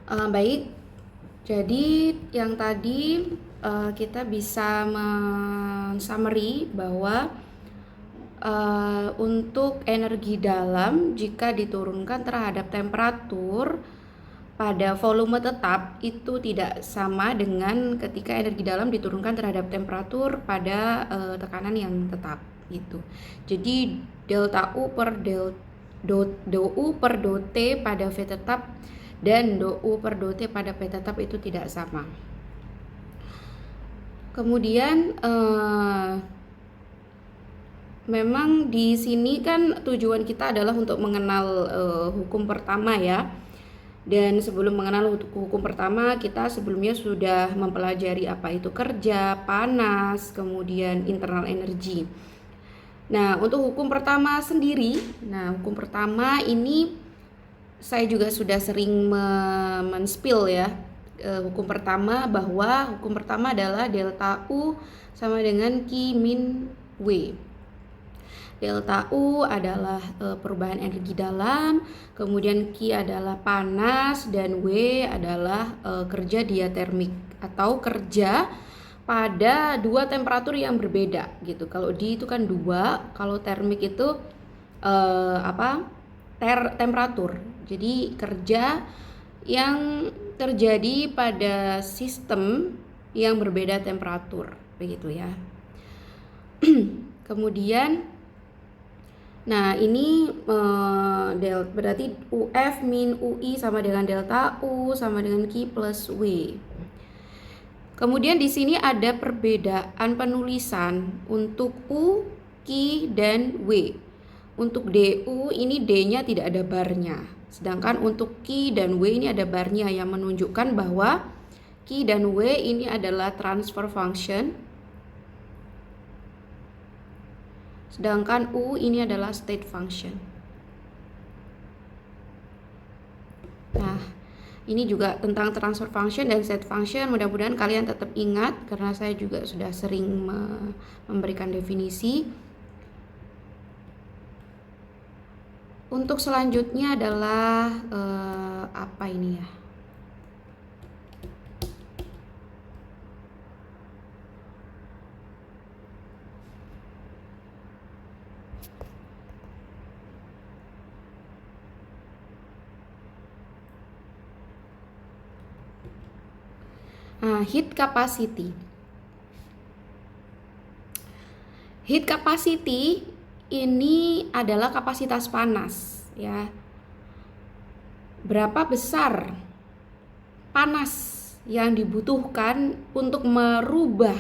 Baik, jadi yang tadi kita bisa men-summary bahwa untuk energi dalam jika diturunkan terhadap temperatur pada volume tetap itu tidak sama dengan ketika energi dalam diturunkan terhadap temperatur pada tekanan yang tetap gitu. Jadi delta U per do U per do T pada V tetap dan do U per do T pada P tetap itu tidak sama. Kemudian memang di sini kan tujuan kita adalah untuk mengenal hukum pertama ya. Dan sebelum mengenal hukum pertama, kita sebelumnya sudah mempelajari apa itu kerja, panas, kemudian internal energi. Nah, untuk hukum pertama sendiri, hukum pertama ini saya juga sudah sering men-spill ya. Hukum pertama bahwa hukum pertama adalah delta U sama dengan Q min W. Delta U adalah perubahan energi dalam, kemudian Q adalah panas, dan W adalah kerja diatermik atau kerja pada dua temperatur yang berbeda gitu. Kalau di itu kan dua, kalau termik itu temperatur. Jadi kerja yang terjadi pada sistem yang berbeda temperatur, begitu ya. Kemudian ini berarti UF min UI sama dengan delta U sama dengan Q plus W. Kemudian di sini ada perbedaan penulisan untuk U, Q, dan W. Untuk DU ini D-nya tidak ada barnya. Sedangkan untuk Q dan W ini ada barnya yang menunjukkan bahwa Q dan W ini adalah transfer function. Sedangkan U ini adalah state function. Nah, ini juga tentang transfer function dan state function. Mudah-mudahan kalian tetap ingat karena saya juga sudah sering memberikan definisi. Untuk selanjutnya adalah apa ini ya? Heat capacity. Heat capacity ini adalah kapasitas panas ya. Berapa besar panas yang dibutuhkan untuk merubah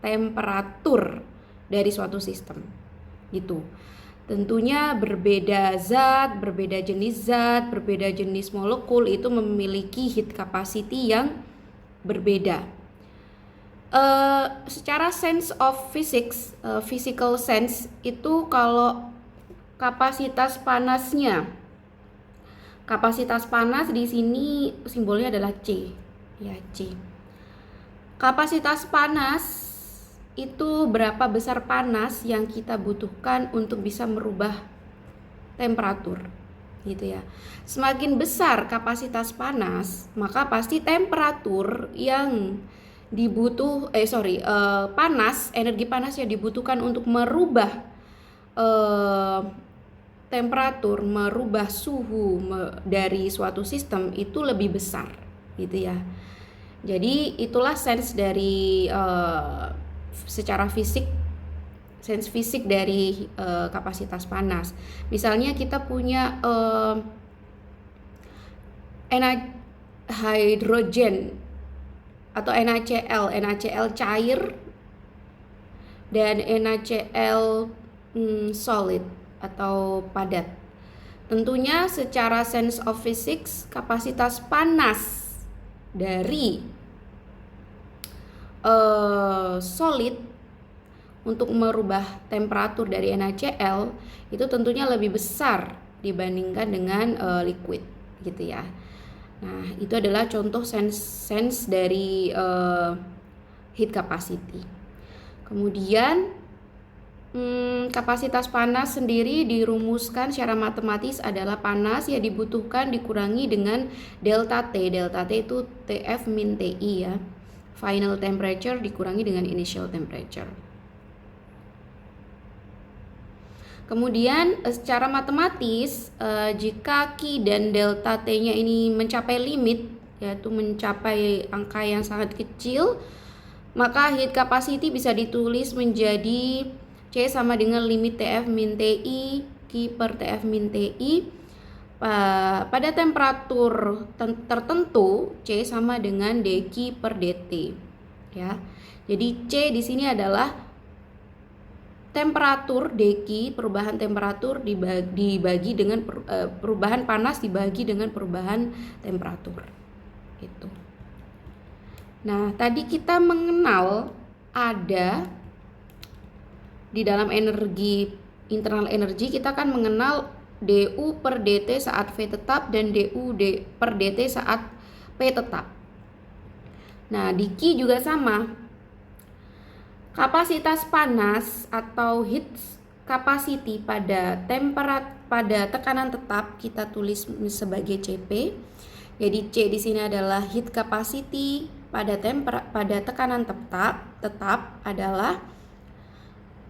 temperatur dari suatu sistem gitu. Tentunya berbeda zat, berbeda jenis molekul itu memiliki heat capacity yang berbeda. Secara sense of physics, physical sense itu kalau kapasitas panas di sini simbolnya adalah C, ya C. Kapasitas panas itu berapa besar panas yang kita butuhkan untuk bisa merubah temperatur. Gitu ya. Semakin besar kapasitas panas, maka pasti temperatur yang energi panas yang dibutuhkan untuk merubah temperatur, merubah suhu dari suatu sistem itu lebih besar, gitu ya. Jadi itulah sense dari secara fisik. Sense fisik dari kapasitas panas. Misalnya kita punya hidrogen atau NaCl cair dan NaCl solid atau padat. Tentunya secara sense of physics kapasitas panas dari solid untuk merubah temperatur dari NaCl itu tentunya lebih besar dibandingkan dengan liquid gitu ya. Nah, itu adalah contoh sense dari heat capacity. Kemudian Kapasitas panas sendiri dirumuskan secara matematis adalah panas yang dibutuhkan dikurangi dengan delta T. Delta T itu TF min TI ya. Final temperature dikurangi dengan initial temperature. Kemudian secara matematis jika Q dan delta T-nya ini mencapai limit, yaitu mencapai angka yang sangat kecil, maka heat capacity bisa ditulis menjadi C sama dengan limit TF min TI Q per TF min TI pada temperatur tertentu C sama dengan dQ per dt ya. Jadi C di sini adalah temperatur dQ, perubahan temperatur dibagi dengan perubahan panas dibagi dengan perubahan temperatur gitu. Nah, tadi kita mengenal ada di dalam energi internal energi kita kan mengenal du per dt saat V tetap dan du per dt saat P tetap. Nah, di Q juga sama. Kapasitas panas atau heat capacity pada tekanan tetap kita tulis sebagai Cp. Jadi C di sini adalah heat capacity pada tekanan tetap adalah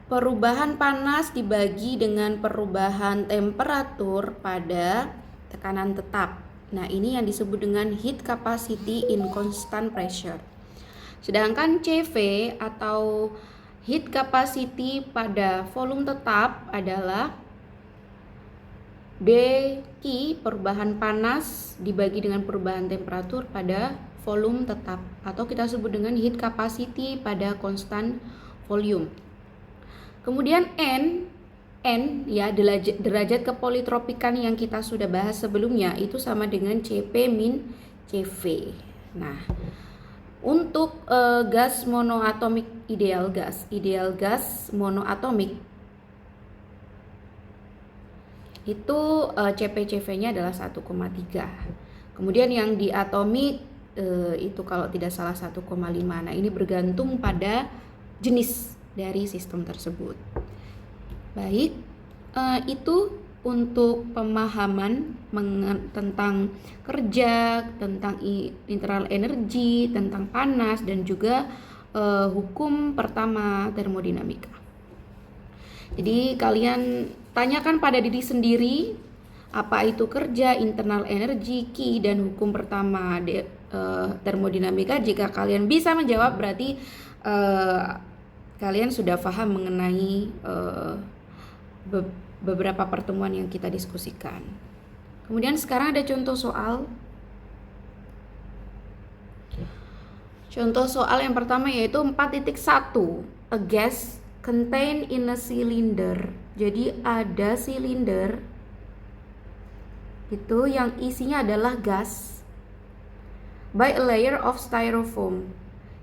perubahan panas dibagi dengan perubahan temperatur pada tekanan tetap. Nah, ini yang disebut dengan heat capacity in constant pressure. Sedangkan CV atau heat capacity pada volume tetap adalah dQ perubahan panas dibagi dengan perubahan temperatur pada volume tetap, atau kita sebut dengan heat capacity pada constant volume. Kemudian N ya, derajat kepolitropikan yang kita sudah bahas sebelumnya itu sama dengan Cp min Cv. Nah, untuk gas monoatomik ideal gas monoatomik itu Cp/Cv-nya adalah 1,3. Kemudian yang diatomik itu kalau tidak salah 1,5. Nah, ini bergantung pada jenis dari sistem tersebut. Baik, itu untuk pemahaman tentang kerja, tentang internal energi, tentang panas, dan juga hukum pertama termodinamika. Jadi kalian tanyakan pada diri sendiri apa itu kerja, internal energi, Q, dan hukum pertama termodinamika. Jika kalian bisa menjawab berarti kalian sudah paham mengenai beberapa pertemuan yang kita diskusikan. Kemudian sekarang ada contoh soal. Contoh soal yang pertama yaitu 4.1. A gas contained in a cylinder. Jadi ada silinder itu yang isinya adalah gas by a layer of styrofoam,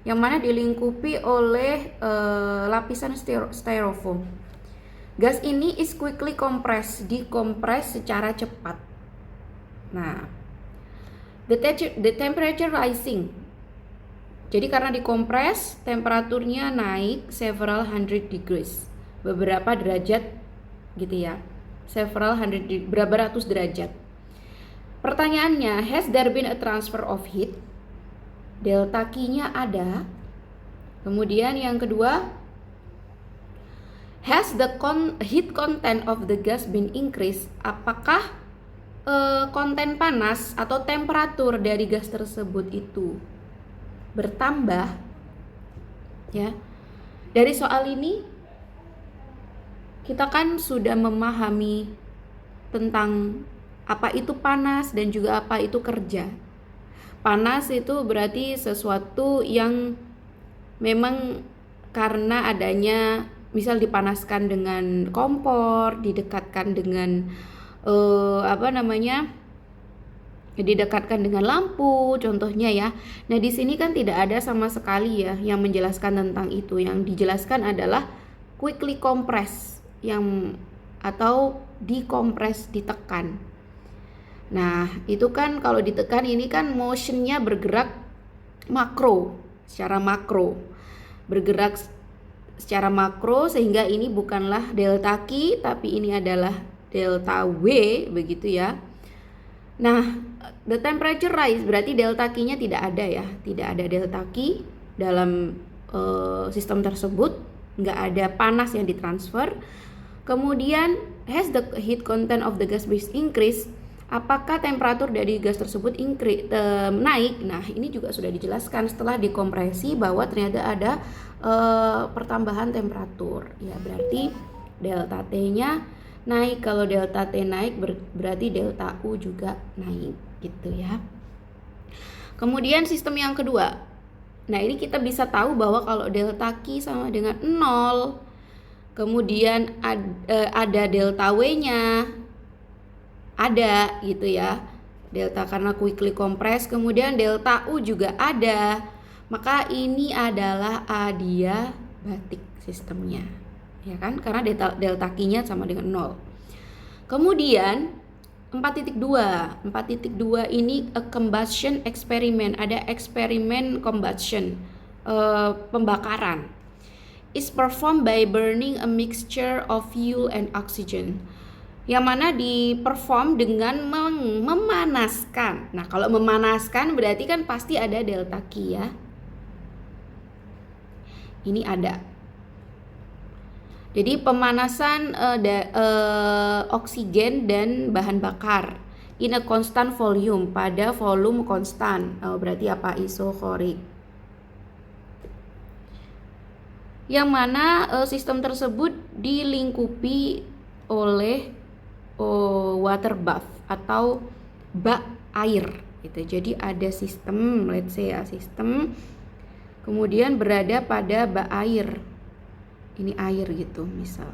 yang mana dilingkupi oleh lapisan styrofoam. Gas ini is quickly compressed, dikompres secara cepat. Nah, the temperature rising. Jadi karena dikompres, temperaturnya naik several hundred degrees, beberapa derajat gitu ya, berapa ratus derajat. Pertanyaannya, has there been a transfer of heat? Delta Q-nya ada. Kemudian yang kedua, has the heat content of the gas been increased? Apakah konten panas atau temperatur dari gas tersebut itu bertambah? Ya. Dari soal ini kita kan sudah memahami tentang apa itu panas dan juga apa itu kerja. Panas itu berarti sesuatu yang memang karena adanya, misal dipanaskan dengan kompor, didekatkan dengan didekatkan dengan lampu contohnya ya. Nah, di sini kan tidak ada sama sekali ya yang menjelaskan tentang itu. Yang dijelaskan adalah quickly compress atau dikompres, ditekan. Nah, itu kan kalau ditekan ini kan motionnya bergerak secara makro, bergerak secara makro, sehingga ini bukanlah delta Q tapi ini adalah delta W, begitu ya. Nah, the temperature rise berarti delta Q-nya tidak ada ya, tidak ada delta Q dalam sistem tersebut, nggak ada panas yang ditransfer. Kemudian, has the heat content of the gas base increase? Apakah temperatur dari gas tersebut naik? Nah, ini juga sudah dijelaskan setelah dikompresi bahwa ternyata ada pertambahan temperatur. Ya, berarti delta T-nya naik. Kalau delta T naik berarti delta U juga naik, gitu ya. Kemudian sistem yang kedua. Nah, ini kita bisa tahu bahwa kalau delta Q sama dengan 0, kemudian ada delta W-nya, ada gitu ya. Delta karena quickly compress, kemudian delta U juga ada. Maka ini adalah adiabatik sistemnya. Ya kan? Karena delta Q-nya sama dengan 0. Kemudian 4.2 ini a combustion experiment, ada eksperimen combustion, pembakaran, is performed by burning a mixture of fuel and oxygen, yang mana diperform dengan memanaskan. Nah, kalau memanaskan berarti kan pasti ada delta Q ya. Ini ada. Jadi pemanasan oksigen dan bahan bakar in a constant volume, pada volume konstan. Berarti apa? Isokorik. Yang mana sistem tersebut dilingkupi oleh water bath atau bak air gitu. Jadi ada sistem, let's say ya, sistem kemudian berada pada bak air. Ini air gitu misal.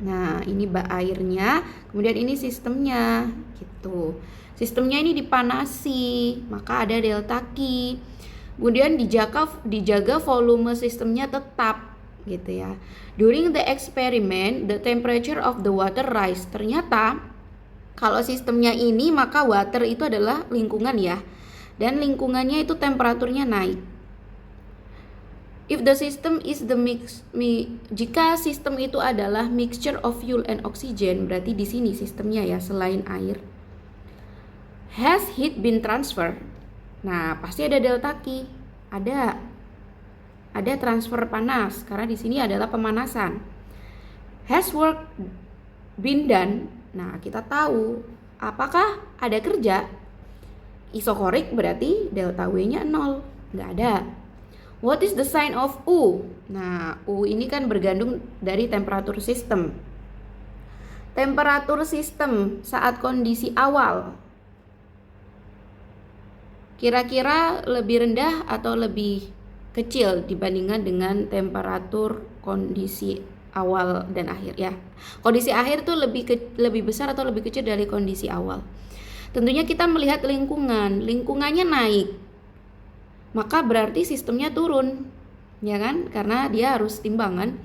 Nah, ini bak airnya, kemudian ini sistemnya gitu. Sistemnya ini dipanasi, maka ada delta Q. Kemudian dijaga volume sistemnya tetap gitu ya. During the experiment, the temperature of the water rise. Ternyata kalau sistemnya ini, maka water itu adalah lingkungan ya. Dan lingkungannya itu temperaturnya naik. If the system is the jika sistem itu adalah mixture of fuel and oxygen, berarti di sini sistemnya ya selain air. Has heat been transferred? Nah, pasti ada delta Q. Ada transfer panas karena di sini adalah pemanasan. Has work been done? Nah, kita tahu apakah ada kerja? Isokorik berarti delta W-nya 0, nggak ada. What is the sign of U? Nah, U ini kan bergantung dari temperatur sistem. Temperatur sistem saat kondisi awal kira-kira lebih rendah atau lebih kecil dibandingkan dengan temperatur kondisi awal dan akhir ya. Kondisi akhir itu lebih besar atau lebih kecil dari kondisi awal. Tentunya kita melihat lingkungannya naik, maka berarti sistemnya turun, ya kan? Karena dia harus timbangan.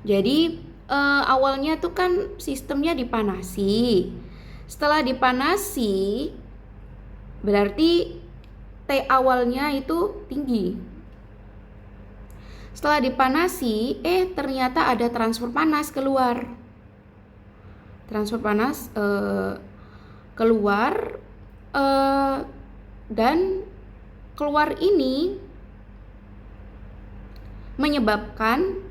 Jadi awalnya tuh kan sistemnya dipanasi. Setelah dipanasi, berarti T awalnya itu tinggi. Setelah dipanasi, ternyata ada transfer panas keluar. Transfer panas keluar dan keluar ini menyebabkan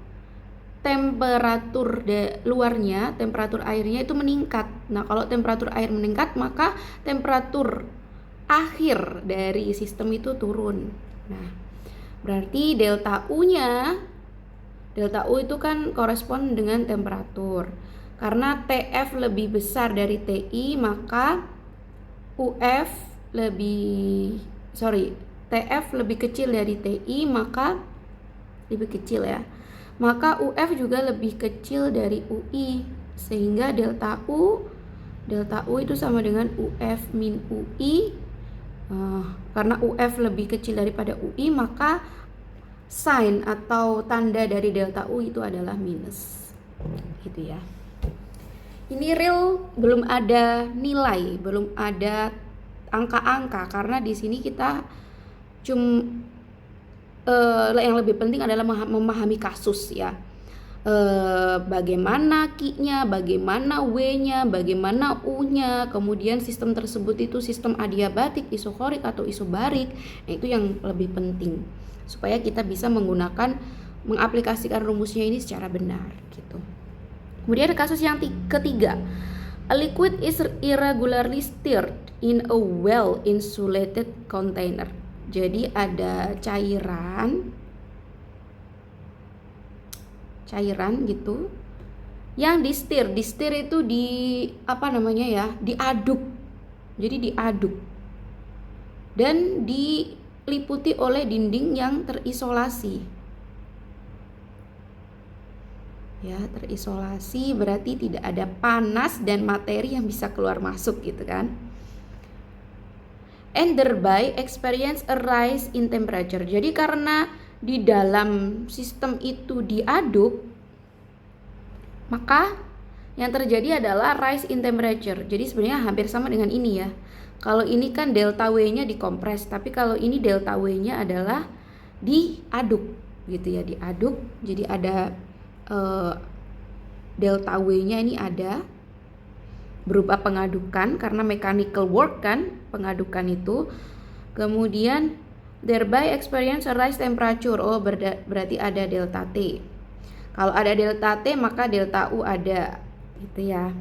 temperatur luarnya, temperatur airnya itu meningkat. Nah, kalau temperatur air meningkat, maka temperatur akhir dari sistem itu turun. Nah, berarti delta U itu kan korespon dengan temperatur. Karena TF lebih besar dari TI, maka TF lebih kecil dari TI, maka lebih kecil ya. Maka UF juga lebih kecil dari UI, sehingga delta U itu sama dengan UF min UI. Karena UF lebih kecil daripada UI, maka sign atau tanda dari delta U itu adalah minus, gitu ya. Ini real, belum ada nilai, belum ada angka-angka, karena di sini kita yang lebih penting adalah memahami kasus ya. Bagaimana Q-nya, bagaimana W-nya, bagaimana U-nya, kemudian sistem tersebut itu sistem adiabatik, isokorik atau isobarik. Nah, itu yang lebih penting supaya kita bisa mengaplikasikan rumusnya ini secara benar gitu. Kemudian ada kasus yang ketiga. A liquid is irregularly stirred in a well insulated container. Jadi ada cairan gitu yang di-stir itu diaduk. Jadi diaduk dan diliputi oleh dinding yang terisolasi. Ya, terisolasi berarti tidak ada panas dan materi yang bisa keluar masuk gitu kan. And thereby experience a rise in temperature. Jadi karena di dalam sistem itu diaduk, maka yang terjadi adalah rise in temperature. Jadi sebenarnya hampir sama dengan ini ya. Kalau ini kan delta W-nya dikompres, tapi kalau ini delta W-nya adalah diaduk gitu ya, diaduk. Jadi ada delta W-nya ini ada berupa pengadukan karena mechanical work kan, pengadukan itu. Kemudian thereby experience a rise temperature. Oh, berarti ada delta T. Kalau ada delta T maka delta U ada gitu ya.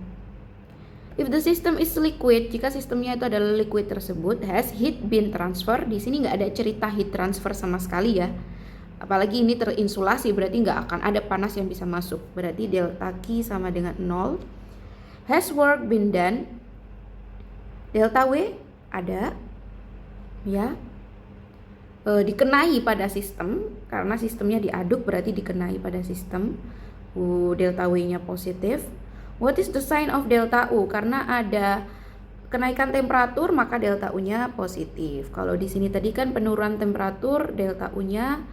If the system is liquid, jika sistemnya itu adalah liquid tersebut, has heat been transfer. Di sini nggak ada cerita heat transfer sama sekali ya. Apalagi ini terinsulasi, berarti nggak akan ada panas yang bisa masuk. Berarti delta Q sama dengan 0. Has work been done? Delta W ada ya. Dikenai pada sistem karena sistemnya diaduk, berarti dikenai pada sistem. Delta W-nya positif. What is the sign of delta U? Karena ada kenaikan temperatur maka delta U-nya positif. Kalau di sini tadi kan penurunan temperatur, delta U-nya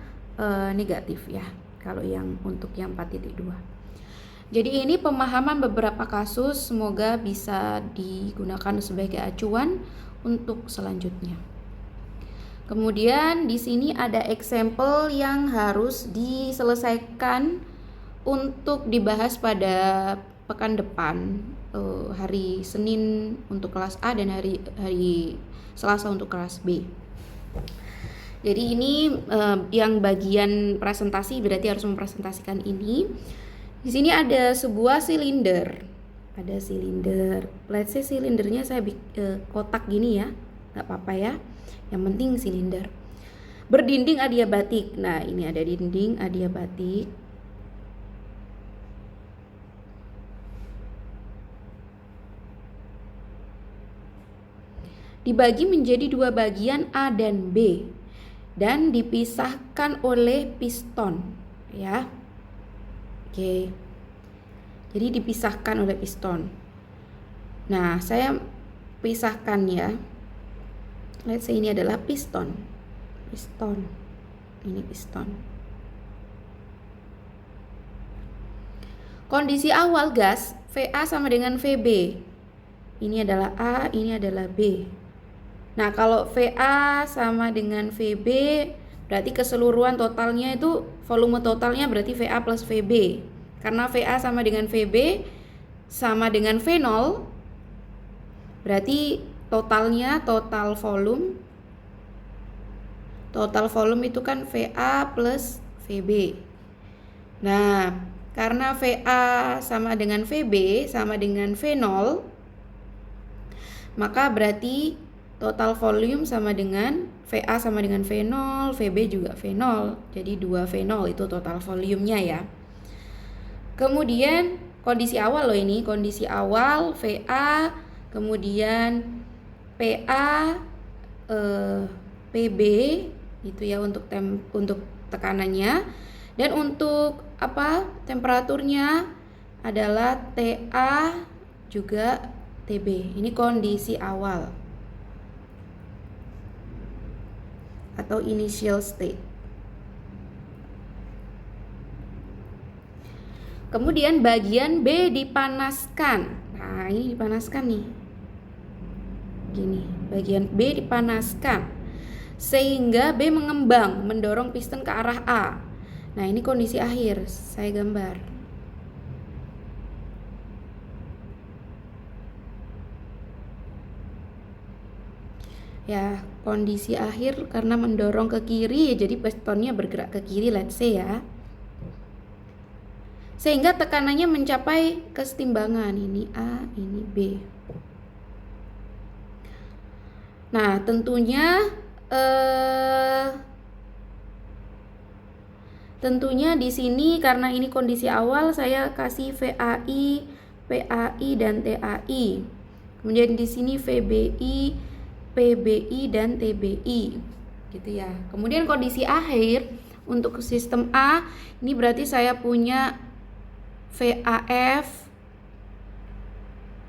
negatif ya. Kalau yang untuk yang 4.2. Jadi ini pemahaman beberapa kasus, semoga bisa digunakan sebagai acuan untuk selanjutnya. Kemudian di sini ada example yang harus diselesaikan untuk dibahas pada pekan depan, hari Senin untuk kelas A dan hari Selasa untuk kelas B. Jadi ini yang bagian presentasi berarti harus mempresentasikan ini. Di sini ada sebuah silinder. Ada silinder. Let's say silindernya saya kotak gini ya. Enggak apa-apa ya. Yang penting silinder. Berdinding adiabatik. Nah, ini ada dinding adiabatik. Dibagi menjadi dua bagian A dan B dan dipisahkan oleh piston ya. Oke. Jadi dipisahkan oleh piston. Nah, saya pisahkan ya. Let's say ini adalah piston. Piston. Ini piston. Kondisi awal gas VA sama dengan VB. Ini adalah A, ini adalah B. Nah, kalau VA sama dengan VB, berarti keseluruhan totalnya itu volume totalnya berarti VA plus VB. Karena VA sama dengan VB sama dengan V0, berarti totalnya total volume itu kan VA plus VB. Nah, karena VA sama dengan VB sama dengan V0, maka berarti total volume sama dengan VA sama dengan V0, VB juga V0. Jadi 2 V0 itu total volumenya ya. Kemudian kondisi awal loh ini, kondisi awal VA, kemudian PA, PB itu ya untuk tekanannya, dan untuk temperaturnya adalah TA juga TB. Ini kondisi awal atau initial state. Kemudian bagian B dipanaskan. Nah, ini dipanaskan nih. Gini, bagian B dipanaskan sehingga B mengembang mendorong piston ke arah A. Nah, ini kondisi akhir, saya gambar. Ya, kondisi akhir karena mendorong ke kiri, jadi pistonnya bergerak ke kiri, let's say ya. Sehingga tekanannya mencapai kesetimbangan, ini A, ini B. Nah, tentunya di sini karena ini kondisi awal, saya kasih VAI, PAI dan TAI. Kemudian di sini VBI, PBI dan TBI, gitu ya. Kemudian kondisi akhir untuk sistem A, ini berarti saya punya VAF,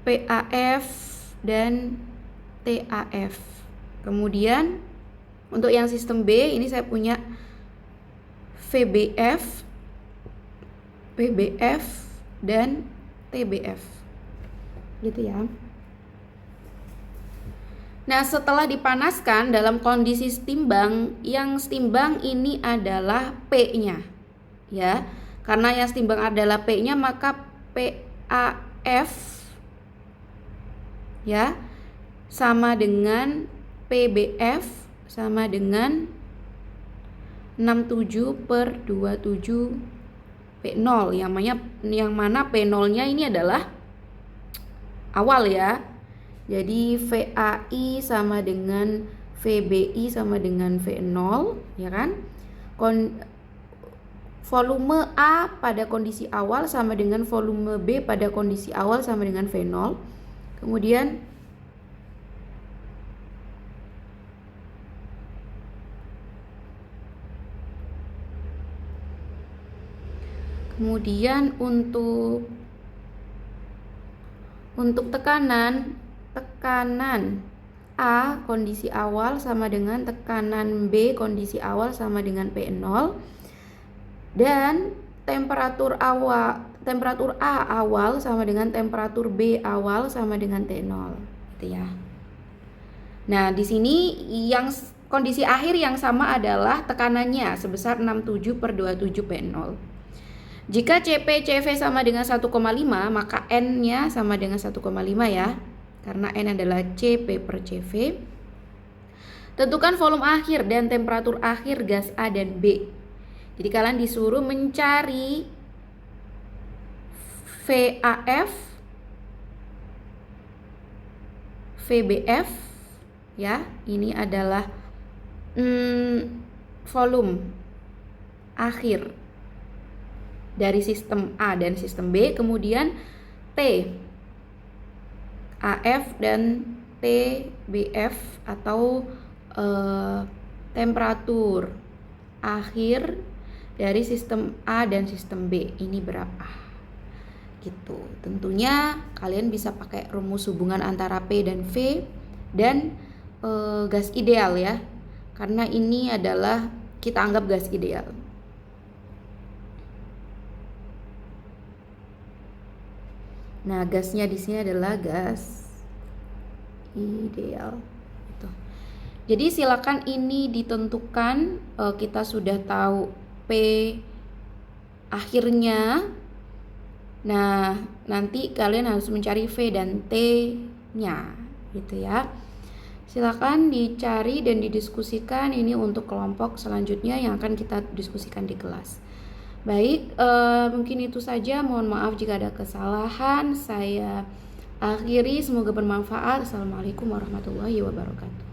PAF dan TAF. Kemudian untuk yang sistem B, ini saya punya VBF, PBF dan TBF, gitu ya. Nah, setelah dipanaskan dalam kondisi setimbang, yang setimbang ini adalah P-nya. Ya. Karena yang setimbang adalah P-nya, maka PAF ya sama dengan PBF sama dengan 67/27 P0, yang mana P0-nya ini adalah awal ya. Jadi VAI sama dengan VBI sama dengan V0, ya kan? Volume A pada kondisi awal sama dengan volume B pada kondisi awal sama dengan V0. Kemudian untuk tekanan A kondisi awal sama dengan tekanan B kondisi awal sama dengan P0, dan temperatur A awal sama dengan temperatur B awal sama dengan T0, gitu ya. Nah, di sini yang kondisi akhir yang sama adalah tekanannya sebesar 67/27 P0. Jika CP CV sama dengan 1,5, maka N-nya sama dengan 1,5 ya. Karena N adalah CP/CV. Tentukan volume akhir dan temperatur akhir gas A dan B. Jadi kalian disuruh mencari VAF, VBF ya. Ini adalah volume akhir dari sistem A dan sistem B. Kemudian T, AF dan TBF atau temperatur akhir dari sistem A dan sistem B ini berapa, gitu. Tentunya kalian bisa pakai rumus hubungan antara P dan V dan gas ideal ya, karena ini adalah kita anggap gas ideal. Nah, gasnya di sini adalah gas ideal. Gitu. Jadi silakan ini ditentukan. Kita sudah tahu P akhirnya. Nah, nanti kalian harus mencari V dan T-nya, gitu ya. Silakan dicari dan didiskusikan ini untuk kelompok selanjutnya yang akan kita diskusikan di kelas. Baik, mungkin itu saja. Mohon maaf jika ada kesalahan. Saya akhiri, semoga bermanfaat. Assalamualaikum warahmatullahi wabarakatuh.